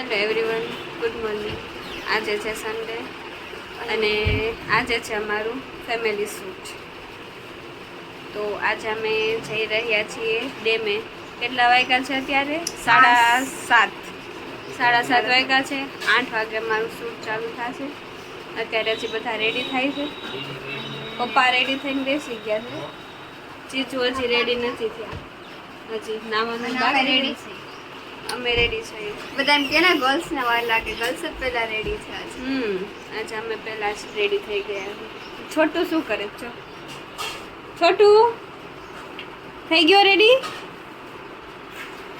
Hello everyone, good morning. આજે છે Sunday અને આજે છે અમારું ફેમિલી શૂટ। તો આજે અમે જઈ રહ્યા છીએ ડેમે। કેટલા વાગ્યા છે અત્યારે? 7:30 વાગ્યા છે। 8 વાગે અમારું શૂટ ચાલુ થશે। અત્યારે હજી બધા રેડી થાય છે। પપ્પા રેડી થઈને બેસી ગયા છે, ચીચુ હજી રેડી નથી થયા, હજી નાવાનું બાકી રેડી છે। અમે રેડી છીએ। બધા એમ કે ને ગર્લ્સ ને વાર લાગે, ગર્લ્સ જ પહેલા રેડી છે આજે। આજે અમે પહેલા જ રેડી થઈ ગયા છે। છોટું શું કરે છો? છોટું થઈ ગયો રેડી?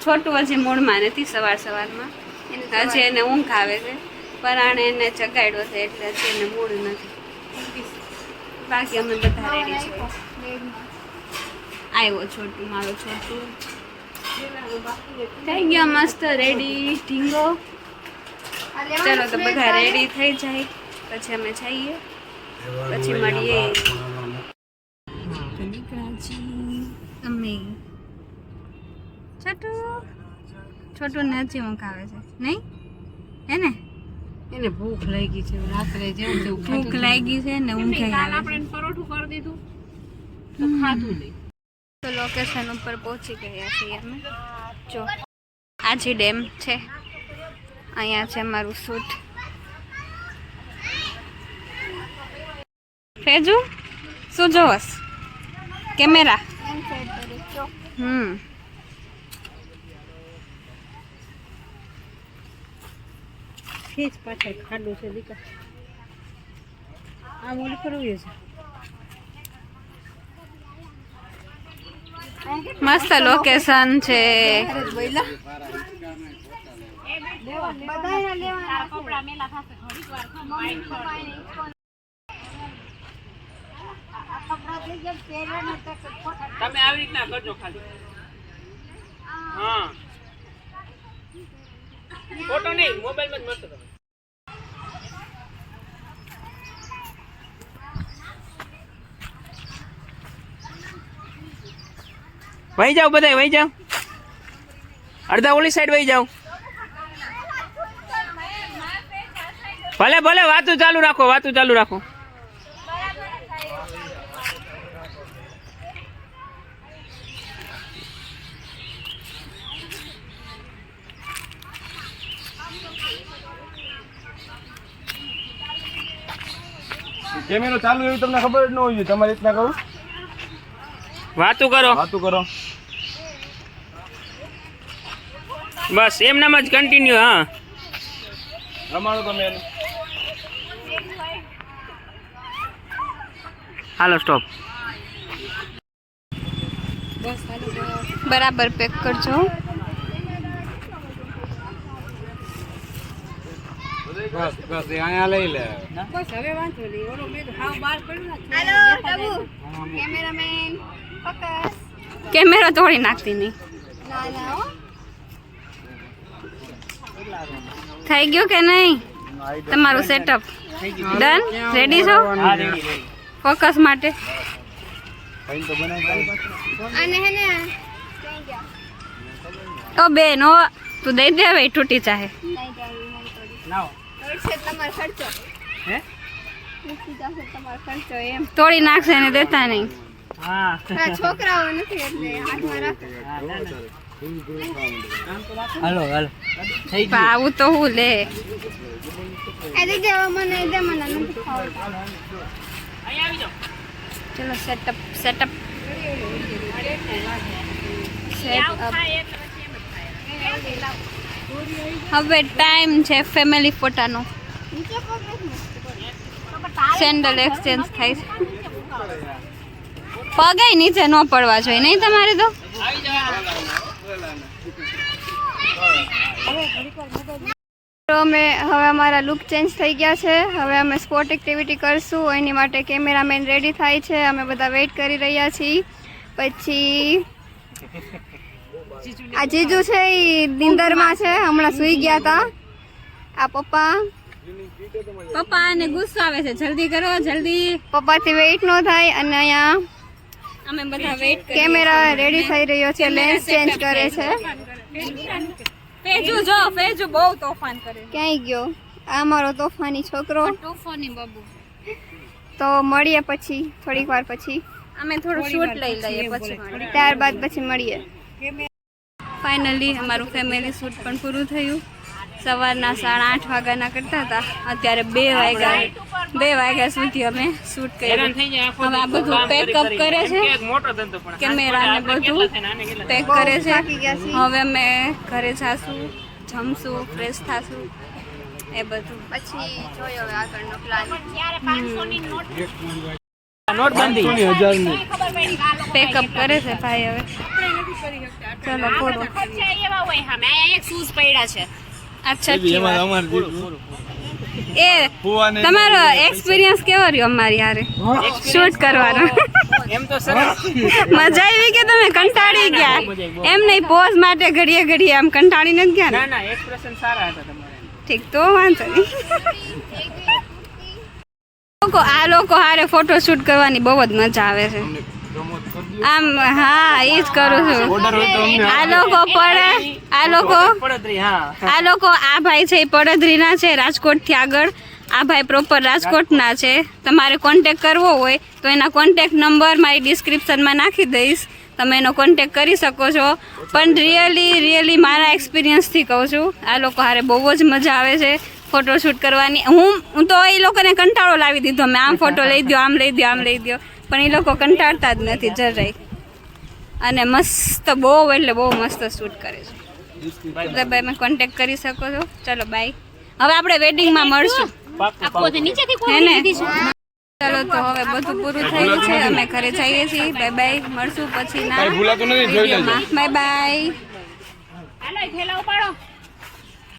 છોટું હજી મૂડમાં નથી સવારમાં, હજી એને ઊંઘ આવે છે, પરાણે એને ચગાડ્યો છે એટલે હજી એને મૂડ નથી। બાકી અમે બધા રેડી છીએ। આવ્યો છોટું, મારો છોટું થઈ ગયો મસ્ત રેડી ઢીંગો। ચલો તો બધા રેડી થઈ જાય પછી અમે જઈએ, પછી મળીએ। અમે છોટું ને હજી ઊંઘ આવે છે નહીં હે ને? એને ભૂખ લાગી છે, રાત્રે જેમ જેવું ભૂખ લાગી છે ને ઊંઘ આવે। આપણે પરોઠું કરી દીધું તો ખાધું નહીં। તો લોકેશન ઉપર પહોંચી ગયા છીએ અમે। જો આજી ડેમ છે, અહીંયા છે મારું શૂટ। ફેજુ શું જોવસ? કેમેરા? ખેંચ પાછળ ખાડું છે દીકા, આમ ઓલી ફરવું છે। મસ્ત લોકેશન છે। તમે આવી રીતના કરજો ખાલી, હા ફોટો નહીં, મોબાઈલ માં જ મસ્ત તમે। વહી જાઓ બધા, વહી જાઓ, અડધા ઓલી સાઈડ વહી જાઓ। ભલે ભલે વાતું ચાલુ રાખો, વાતું ચાલુ રાખો। કેમેરો ચાલુ એવી તમને ખબર જ ન હોય, તમારે રીતના કહું, વાતું કરો, વાતું કરો બસ એમનામ જ કન્ટિન્યુ। હા રમાડો તમે એને। હાલો સ્ટોપ। બરાબર પેક કરજો। બસ બસ અહીંયા લઈ લે। બસ હવે વાંધો નહીં, ઓલો મેં હાવ બહાર પડ્યું ને। હેલો પ્રભુ, કેમેરામેન ફોકસ। કેમેરો તોડી નાખતી નહીં। ના ના હો, થઈ ગયું કે નહીં તમારું સેટઅપ? ડન? રેડી છો ફોકસ માટે? તો બનાવી અને હે ને ઓ બેન, ઓ તું દઈ દે હવે, તૂટી ચાહે। નહીં જાવી નહીં થોડી નાઓ છે તમારો ખર્ચો, હે મૂકી જશે તમારો ખર્ચો એમ। તોડી નાખશે ને દેતા નહીં। હા આ છોકરાઓ નથી એટલે હાથમાં રાખો। હાલો હાલો થઈ પણ આવું તો હું લે। એ દે દેવા મને, દે મને નથી ખાવું। અહીંયા આવી જાઓ। ચલો સેટઅપ સેટઅપ હવે ટાઈમ છે ફેમિલી ફોટાનો। નીચે પગ સેન્ડલ એક્સચેન્જ થાય છે। પગે નીચે ન પડવા જોઈએ નહીં તમારે તો। તો અમે હવે અમારા લુક ચેન્જ થઈ ગયા છે। હવે અમે સ્પોર્ટ એક્ટિવિટી કરશું, એની માટે કેમેરામેન રેડી થાય છે, અમે બધા વેઇટ કરી રહ્યા છીએ। પછી આ જીજુ છે એ નીંદરમાં છે, હમણાં સૂઈ ગયા હતા। આ પપ્પા ને ગુસ્સો આવે છે, જલ્દી કરો જલ્દી, પપ્પાથી વેઇટ ન થાય। અને અહીંયા અમે બધા વેઇટ કેમેરા રેડી થઈ રહ્યો છે, લેન્સ ચેન્જ કરે છે। ફેજુ જો ફેજુ બહુ તોફાન કરે. ક્યાંય ગયો આ મારો તોફાની છોકરો. તોફાની બાબુ. તો મળીએ પછી થોડીક વાર પછી. અમે થોડું શૂટ લઈ લઈએ પછી મળીએ. ત્યારબાદ પછી મળીએ. ફાઇનલી અમારું ફેમિલી શૂટ પણ પૂરું થયું. સવારના 8:30 વાગ્યાના કરતા હતા, અત્યારે 2 વાગ્યા સુધી અમે શૂટ કર્યું. હવે આ બધું પેકઅપ કરે છે, કેમેરા ને બધું પેક કરે છે. હવે અમે ઘરે જાશું, જમશું, ફ્રેશ થાશું, એ બધું પછી જોયો હવે આગળનો પ્લાન. નોટબંધી 1000ની પેકઅપ કરે છે ભાઈ. હવે ચલો પૂરું. અચ્છા એમાં અમારે એ તમારો એક્સપિરિયન્સ કેવો રહ્યો અમારી હારે શૂટ કરવાનો? એમ તો સરસ. મજા આવી કે તમે કંટાળી ગયા? એમ નહીં, પોઝ માટે ઘડીએ ઘડીએ આમ કંટાળી નથી ગયા ને? ના ના એક્સપ્રેશન સારા હતા તમારા. ઠીક, તો વાંધો નહીં. આ લોકો હારે ફોટો શૂટ કરવાની બહુ જ મજા આવે છે. આમ હા, એ જ કરું છું. આ લોકો પડદરી હા. આ ભાઈ છે એ પડદરીના છે, રાજકોટથી આગળ. આ ભાઈ પ્રોપર રાજકોટના છે. તમારે કોન્ટેક કરવો હોય તો એના કોન્ટેક નંબર મારી ડિસ્ક્રિપ્શનમાં નાખી દઈશ, તમે એનો કોન્ટેક કરી શકો છો. પણ રિયલી મારા એક્સપિરિયન્સથી કહું છું, આ લોકો હારે બહુ જ મજા આવે છે ફોટોશૂટ કરવાની. હું તો એ લોકોને કંટાળો લાવી દીધો, મેં આમ ફોટો લઈ દો, આમ લઈ દો, પણ એ લોકો કંટાળતા જ નથી જરાય. અને મસ્ત, બહુ એટલે બહુ મસ્ત શૂટ કરે છે. એટલે ભાઈ મેં કોન્ટેક કરી શકો છો. ચલો બાય. હવે આપણે વેડિંગમાં મળશું હે ને? ચલો તો હવે બધું પૂરું થયું છે, અમે ઘરે જઈએ છીએ. બાય બાય, મળશું પછી ના ભૂલાતું નથી, જોઈ લેજો. Bye bye.